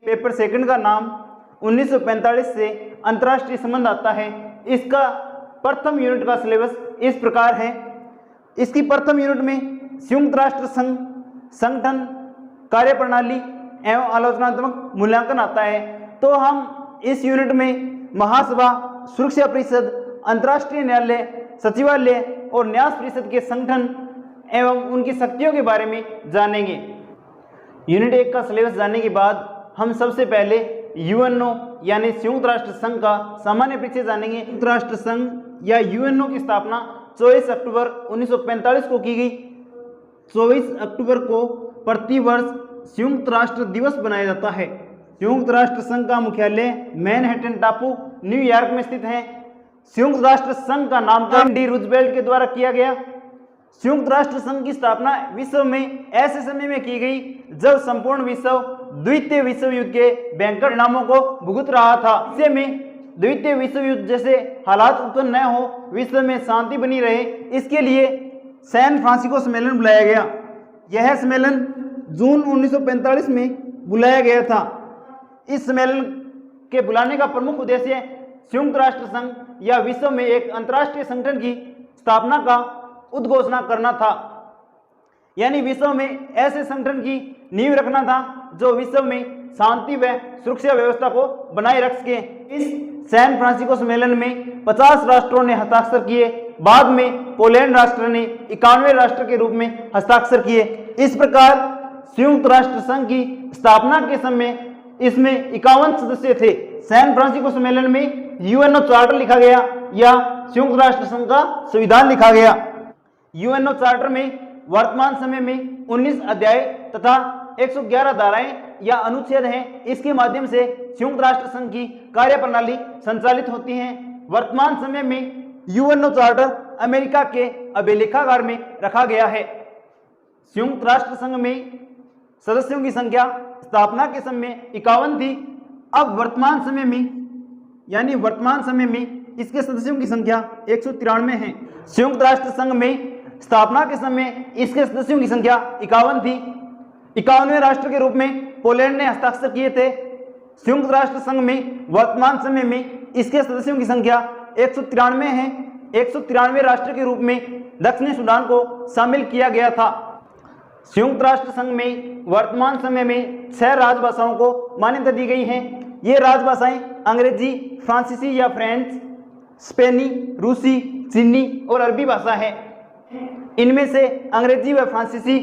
Paper second का नाम 1945 से अंतर्राष्ट्रीय संबंध आता है। इसका प्रथम यूनिट का सिलेबस इस प्रकार है। इसकी प्रथम यूनिट में संयुक्त राष्ट्र संघ संगठन कार्यप्रणाली एवं आलोचनात्मक मूल्यांकन आता है। तो हम इस यूनिट में महासभा, सुरक्षा परिषद, अंतर्राष्ट्रीय न्यायालय, सचिवालय और न्यास परिषद के संगठन एवं उनकी शक्तियों के बारे में जानेंगे। यूनिट 1 का सिलेबस जानने के बाद हम सबसे पहले यूएनओ यानी संयुक्त राष्ट्र संघ का सामान्य परिचय जानेंगे। संयुक्त राष्ट्र संघ या यूएनओ की स्थापना 24 अक्टूबर 1945 को की गई। 24 अक्टूबर को प्रतिवर्ष संयुक्त राष्ट्र दिवस मनाया जाता है। संयुक्त राष्ट्र संघ का मुख्यालय मैनहट्टन टापू न्यूयॉर्क में स्थित है। संयुक्त राष्ट्र संघ का नामकरण डी रूजवेल्ट के द्वारा किया गया। संयुक्त राष्ट्र संघ की स्थापना विश्व में ऐसे समय में की गई जब संपूर्ण विश्व द्वितीय विश्व युद्ध के भयंकर परिणामों को भुगत रहा था। इससे में द्वितीय विश्व युद्ध जैसे हालात उत्पन्न न हो, विश्व में शांति बनी रहे, इसके लिए सैन फ्रांसिस्को सम्मेलन बुलाया गया। यह सम्मेलन जून 1945 में बुलाया गया था। इस सम्मेलन के बुलाने का प्रमुख उद्देश्य संयुक्त राष्ट्र संघ या विश्व में एक अंतर्राष्ट्रीय संगठन की स्थापना का उद्घोषणा करना था, यानी विश्व में ऐसे संगठन की नींव रखना था जो विश्व में शांति व सुरक्षा व्यवस्था को बनाए रख सके। इस सैन फ्रांसिस्को सम्मेलन में 50 राष्ट्रों ने हस्ताक्षर किए। बाद में पोलैंड राष्ट्र ने 91वें राष्ट्र के रूप में हस्ताक्षर किए। इस प्रकार संयुक्त राष्ट्र संघ की स्थापना के समय इसमें 51 सदस्य थे। सैन फ्रांसिस्को सम्मेलन में यूएनओ चार्टर लिखा गया या संयुक्त राष्ट्र संघ का संविधान लिखा गया। यूएनओ चार्टर में वर्तमान समय में 19 अध्याय तथा 111 धाराएं या अनुच्छेद हैं। इसके माध्यम से संयुक्त राष्ट्र संघ की कार्यप्रणाली संचालित होती है। वर्तमान समय में यूएनओ चार्टर अमेरिका के अभिलेखागार में रखा गया है। संयुक्त राष्ट्र संघ में सदस्यों की संख्या स्थापना के समय 51 थी। अब वर्तमान समय में इसके सदस्यों की संख्या 193 है। संयुक्त राष्ट्र संघ में स्थापना के समय इसके सदस्यों की संख्या 51 थी। 51वें राष्ट्र के रूप में पोलैंड ने हस्ताक्षर किए थे। संयुक्त राष्ट्र संघ में वर्तमान समय में इसके सदस्यों की संख्या 193 है। 193वें राष्ट्र के रूप में दक्षिणी सूडान को शामिल किया गया था। संयुक्त राष्ट्र संघ में वर्तमान समय में 6 राजभाषाओं को मान्यता दी गई है। ये राजभाषाएं अंग्रेजी, फ्रांसीसी या फ्रेंच, स्पेनी, रूसी, चीनी और अरबी भाषा है। इनमें से अंग्रेजी व फ्रांसीसी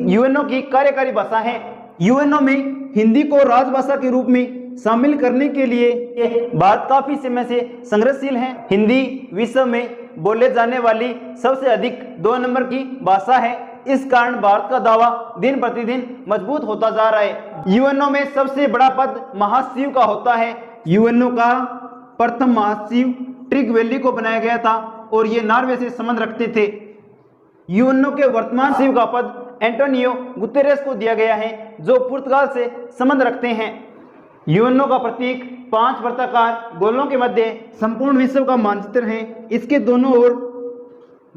यूएनओ की कार्यकारी भाषा है। यूएनओ में हिंदी को राजभाषा के रूप में शामिल करने के लिए भारत काफी समय से संघर्षशील है। हिंदी विश्व में बोले जाने वाली सबसे अधिक 2 नंबर की भाषा है। इस कारण भारत का दावा दिन प्रतिदिन मजबूत होता जा रहा है। यूएनओ में सबसे बड़ा पद महासचिव का होता है। यूएनओ का प्रथम महासचिव ट्रिग वैली को बनाया गया था और ये नॉर्वे से संबंध रखते थे। यूएनओ के वर्तमान सचिव का पद एंटोनियो गुतेरेस को दिया गया है जो पुर्तगाल से संबंध रखते हैं। यूएनओ का प्रतीक 5 वृत्ताकार गोलों के मध्य संपूर्ण विश्व का मानचित्र है। इसके दोनों ओर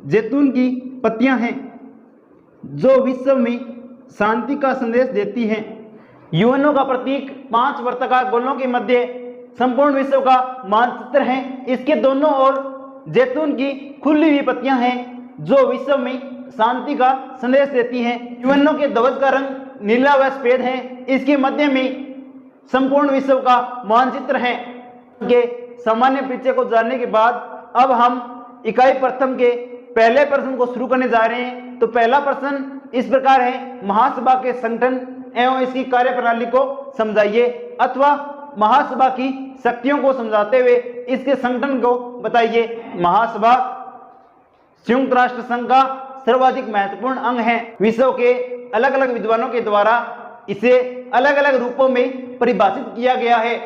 जैतून की पत्तियां हैं जो विश्व में शांति का संदेश देती हैं। यूएनओ का प्रतीक 5 वृत्ताकार गोलों के मध्य संपूर्ण विश्व का मानचित्र है। इसके दोनों ओर जैतून की खुली हुई पत्तियां हैं जो विश्व में शांति का संदेश देती हैं। यूएनओ के ध्वज का रंग नीला व सफेद है। इसके मध्य में संपूर्ण विश्व का मानचित्र है। के सामान्य परिचय को जानने के बाद अब हम इकाई प्रथम के पहले प्रश्न को शुरू करने जा रहे हैं। तो पहला प्रश्न इस प्रकार है, महासभा के संगठन एवं इसकी कार्यप्रणाली को समझाइए, अथवा महासभा की शक्तियों को समझाते हुए इसके संगठन को बताइए। महासभा संयुक्त राष्ट्र संघ का सर्वाधिक महत्वपूर्ण अंग है। विश्व के अलग अलग विद्वानों के द्वारा इसे अलग अलग रूपों में परिभाषित किया गया है।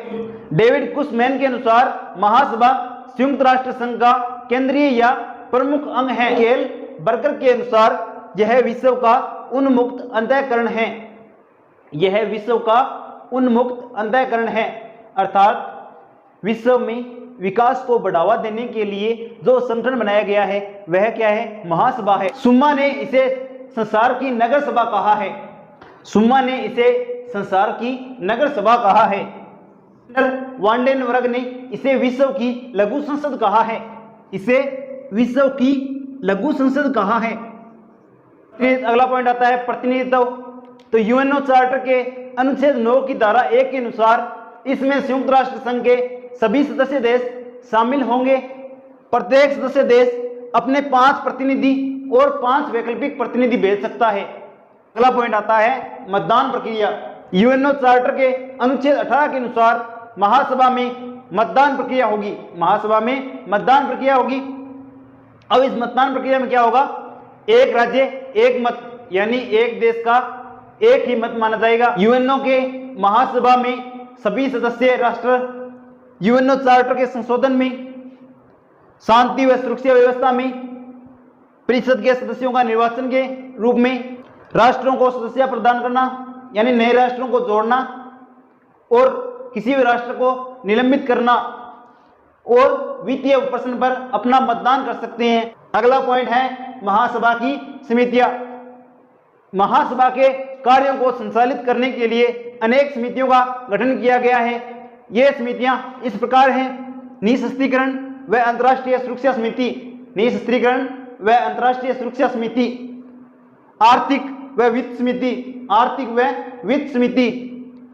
डेविड कुशमैन के अनुसार महासभा संयुक्त राष्ट्र संघ का केंद्रीय या प्रमुख अंग है। केल बर्गर के अनुसार यह विश्व का उन्मुक्त अंतःकरण है। यह विश्व का उन्मुक्त अंतःकरण है, अर्थात विश्व में विकास को बढ़ावा देने के लिए जो संगठन बनाया गया है वह क्या है? महासभा है। सुम्मा ने इसे संसार की नगर सभा कहा है। सुम्मा ने इसे संसार की नगर सभा कहा है। वांडेनबर्ग ने इसे विश्व की लघु संसद कहा है। इसे विश्व की लघु संसद कहा है। फिर अगला पॉइंट आता है प्रतिनिधित्व। तो यूएनओ चार्टर के अनुच्छेद 9 की धारा 1 के अनुसार इसमें संयुक्त राष्ट्र संघ के सभी सदस्य देश शामिल होंगे। प्रत्येक सदस्य देश अपने 5 प्रतिनिधि और 5 वैकल्पिक प्रतिनिधि भेज सकता है। अगला पॉइंट आता है मतदान प्रक्रिया। यूएनओ चार्टर के अनुच्छेद 18 के अनुसार महासभा में मतदान प्रक्रिया होगी। महासभा में मतदान प्रक्रिया होगी। अब इस मतदान प्रक्रिया में क्या होगा, एक राज्य एक मत, यानी एक देश का एक ही मत माना जाएगा। यूएनओ के महासभा में सभी सदस्य राष्ट्र यूएनओ चार्टर के संशोधन में, शांति व सुरक्षा व्यवस्था में परिषद के सदस्यों का निर्वाचन के रूप में राष्ट्रों को सदस्य प्रदान करना, यानी नए राष्ट्रों को जोड़ना और किसी भी राष्ट्र को निलंबित करना और वित्तीय प्रश्न पर अपना मतदान कर सकते हैं। अगला पॉइंट है महासभा की समितियां। महासभा के कार्यों को संचालित करने के लिए अनेक समितियों का गठन किया गया है। ये समितियां इस प्रकार हैं: निःशस्त्रीकरण व अंतर्राष्ट्रीय सुरक्षा समिति, निःशस्त्रीकरण व अंतर्राष्ट्रीय सुरक्षा समिति, आर्थिक व वित्त समिति, आर्थिक व वित्त समिति,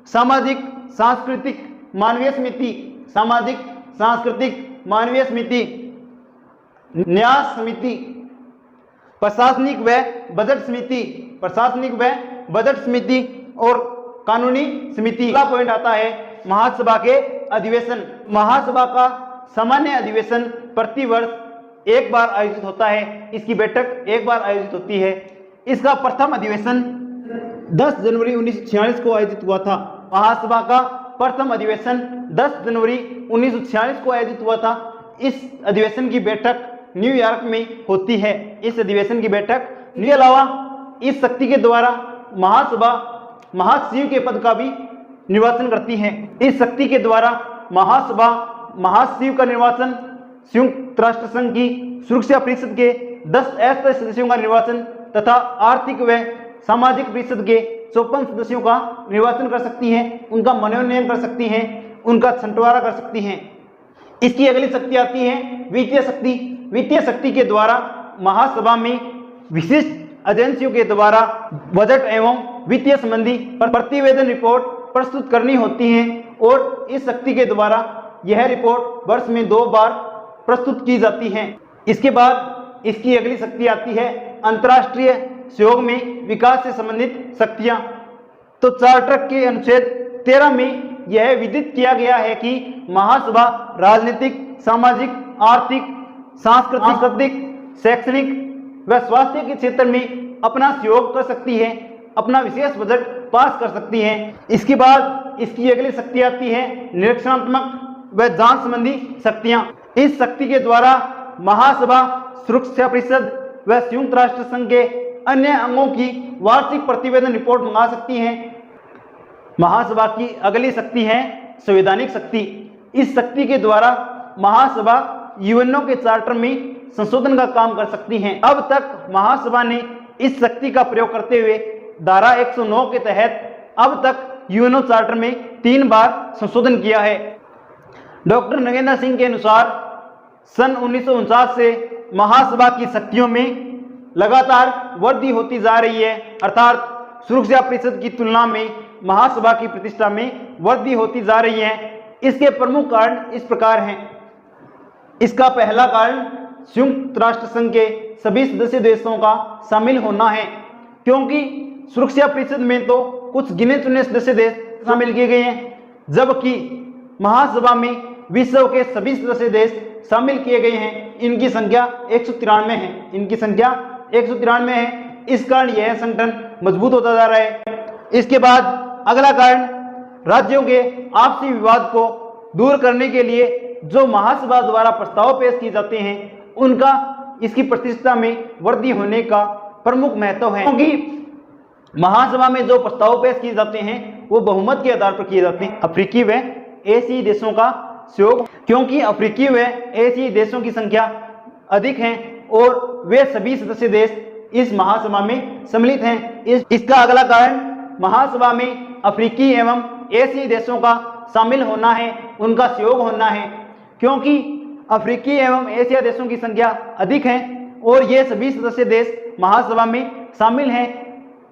सामाजिक सांस्कृतिक मानवीय समिति, सामाजिक सांस्कृतिक मानवीय समिति, न्यास समिति, प्रशासनिक व बजट समिति, प्रशासनिक व बजट समिति और कानूनी समिति। अगला पॉइंट आता है महासभा के अधिवेशन। महासभा का सामान्य अधिवेशन प्रति वर्ष एक बार आयोजित होता है। इसकी बैठक एक बार आयोजित होती है। इसका प्रथम अधिवेशन 10 जनवरी 1946 को आयोजित हुआ था। महासभा का प्रथम अधिवेशन 10 जनवरी 1946 को आयोजित हुआ था। इस अधिवेशन की बैठक न्यूयॉर्क में होती है। इस अधिवेशन की बैठक के अलावा इस शक्ति के द्वारा महासभा महासचिव के पद का भी निर्वाचन करती है। इस शक्ति के द्वारा महासभा महासचिव का निर्वाचन, संयुक्त राष्ट्र संघ की सुरक्षा परिषद के 10 अस्थायी सदस्यों का निर्वाचन तथा आर्थिक व सामाजिक परिषद के 54 सदस्यों का निर्वाचन कर सकती हैं, उनका मनोनयन कर सकती हैं, उनका छंटवारा कर सकती हैं। इसकी अगली शक्ति आती है वित्तीय शक्ति। वित्तीय शक्ति के द्वारा महासभा में विशिष्ट एजेंसियों के द्वारा बजट एवं वित्तीय संबंधी प्रतिवेदन रिपोर्ट प्रस्तुत करनी होती है और इस शक्ति के द्वारा यह रिपोर्ट वर्ष में 2 बार प्रस्तुत की जाती है। इसके बाद इसकी अगली शक्ति आती है अंतर्राष्ट्रीय सहयोग में विकास से संबंधित शक्तियां। तो चार्टर के अनुच्छेद 13 में यह विदित किया गया है कि महासभा राजनीतिक, सामाजिक, आर्थिक, सांस्कृतिक, शैक्षणिक व स्वास्थ्य के क्षेत्र में अपना सहयोग कर सकती है, अपना विशेष बजट पास कर सकती है। इसके बाद इसकी अगली शक्ति आती है निरीक्षणात्मक व जांच संबंधी शक्तियां। इस शक्ति के द्वारा महासभा सुरक्षा परिषद व संयुक्त राष्ट्र संघ के अन्य अंगों की वार्षिक प्रतिवेदन रिपोर्ट मंगा सकती हैं। महासभा की अगली शक्ति है संवैधानिक शक्ति। इस शक्ति के द्वारा महासभा यूएनओ के चार्टर में संशोधन का काम कर सकती हैं। अब तक महासभा ने इस शक्ति का प्रयोग करते हुए धारा 109 के तहत अब तक यूएनओ चार्टर में 3 बार संशोधन किया है। डॉक्टर नगेंद्र सिंह के अनुसार सन 1949 से महासभा की शक्तियों में लगातार वृद्धि होती जा रही है, अर्थात सुरक्षा परिषद की तुलना में महासभा की प्रतिष्ठा में वृद्धि होती जा रही है। इसके प्रमुख कारण इस प्रकार हैं। इसका पहला कारण संयुक्त राष्ट्र संघ के सभी सदस्य देशों का शामिल होना है, क्योंकि सुरक्षा परिषद में तो कुछ गिने चुने सदस्य देश शामिल किए गए हैं, जबकि महासभा में विश्व के सभी सदस्य देश शामिल किए गए हैं। इनकी संख्या 193 है। इनकी संख्या 193 है। इस कारण यह संगठन मजबूत होता जा रहा है। इसके बाद अगला कारण राज्यों के आपसी विवाद को दूर करने के लिए जो महासभा द्वारा प्रस्ताव पेश किए जाते हैं उनका इसकी प्रतिष्ठा में वृद्धि होने का प्रमुख महत्व है, क्योंकि महासभा में जो प्रस्ताव पेश किए जाते हैं वो बहुमत के आधार पर किए जाते हैं। अफ्रीकी व एशियाई देशों का सहयोग, क्योंकि अफ्रीकी व एशियाई देशों की संख्या अधिक है और वे सभी सदस्य देश इस महासभा में सम्मिलित हैं। इसका अगला कारण महासभा में अफ्रीकी एवं एशियाई देशों का शामिल होना है, उनका सहयोग होना है, क्योंकि अफ्रीकी एवं एशिया देशों की संख्या अधिक है और ये सभी सदस्य देश महासभा में शामिल हैं।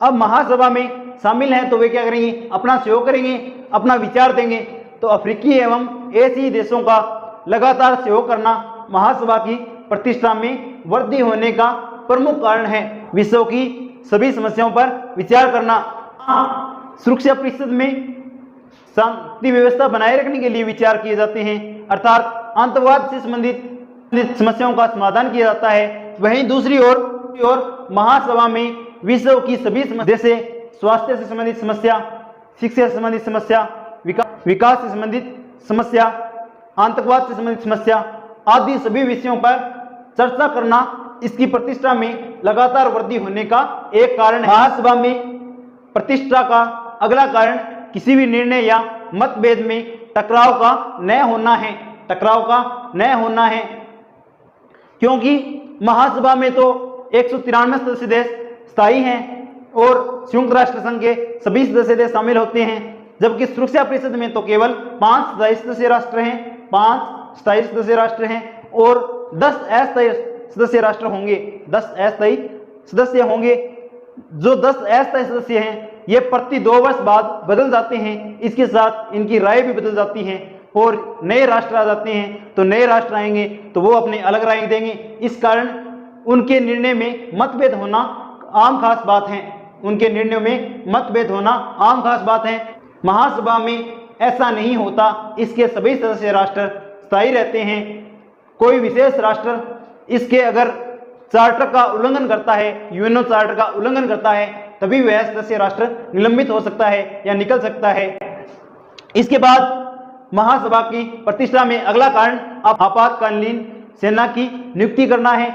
अब महासभा में शामिल हैं तो वे क्या करेंगे, अपना सहयोग करेंगे, अपना विचार देंगे। तो अफ्रीकी एवं एशियाई देशों का लगातार सहयोग करना महासभा की प्रतिष्ठा में वृद्धि होने का प्रमुख कारण है। विश्व की सभी समस्याओं पर विचार करना, सुरक्षा परिषद में शांति व्यवस्था बनाए रखने के लिए विचार किए जाते हैं, अर्थात आतंकवाद से संबंधित समस्याओं का समाधान किया जाता है। वहीं दूसरी ओर महासभा में विश्व की सभी समस्या जैसे स्वास्थ्य से संबंधित समस्या, शिक्षा से संबंधित समस्या, विकास से संबंधित समस्या, आतंकवाद से संबंधित समस्या आदि सभी विषयों पर चर्चा करना इसकी प्रतिष्ठा में लगातार वृद्धि होने का एक कारण है। महासभा में प्रतिष्ठा का अगला कारण किसी भी निर्णय या मतभेद में टकराव का न होना है, क्योंकि महासभा में तो 193 सदस्य देश स्थायी हैं और संयुक्त राष्ट्र संघ के सभी सदस्य देश शामिल होते हैं, जबकि सुरक्षा परिषद में तो केवल 5 स्थायी सदस्य राष्ट्र हैं और 10 अस्थायी सदस्य राष्ट्र होंगे। 10 अस्थायी सदस्य होंगे। जो 10 अस्थायी सदस्य हैं ये प्रति 2 वर्ष बाद बदल जाते हैं, इसके साथ इनकी राय भी बदल जाती है और नए राष्ट्र आ जाते हैं। तो नए राष्ट्र आएंगे तो वो अपने अलग राय देंगे, इस कारण उनके निर्णय में मतभेद होना आम खास बात है। महासभा में ऐसा नहीं होता, इसके सभी सदस्य राष्ट्र स्थायी रहते हैं। कोई विशेष राष्ट्र इसके अगर चार्टर का उल्लंघन करता है, यूएनओ चार्टर का उल्लंघन करता है, तभी वह सदस्य राष्ट्र निलंबित हो सकता है या निकल सकता है। इसके बाद महासभा की प्रतिष्ठा में अगला कारण आपातकालीन सेना की नियुक्ति करना है,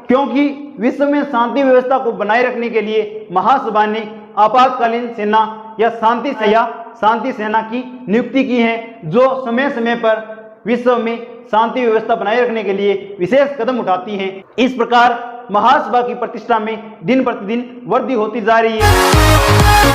क्योंकि विश्व में शांति व्यवस्था को बनाए रखने के लिए महासभा ने आपातकालीन सेना या शांति सेना की नियुक्ति की है, जो समय समय पर विश्व में शांति व्यवस्था बनाए रखने के लिए विशेष कदम उठाती हैं। इस प्रकार महासभा की प्रतिष्ठा में दिन प्रतिदिन वृद्धि होती जा रही है।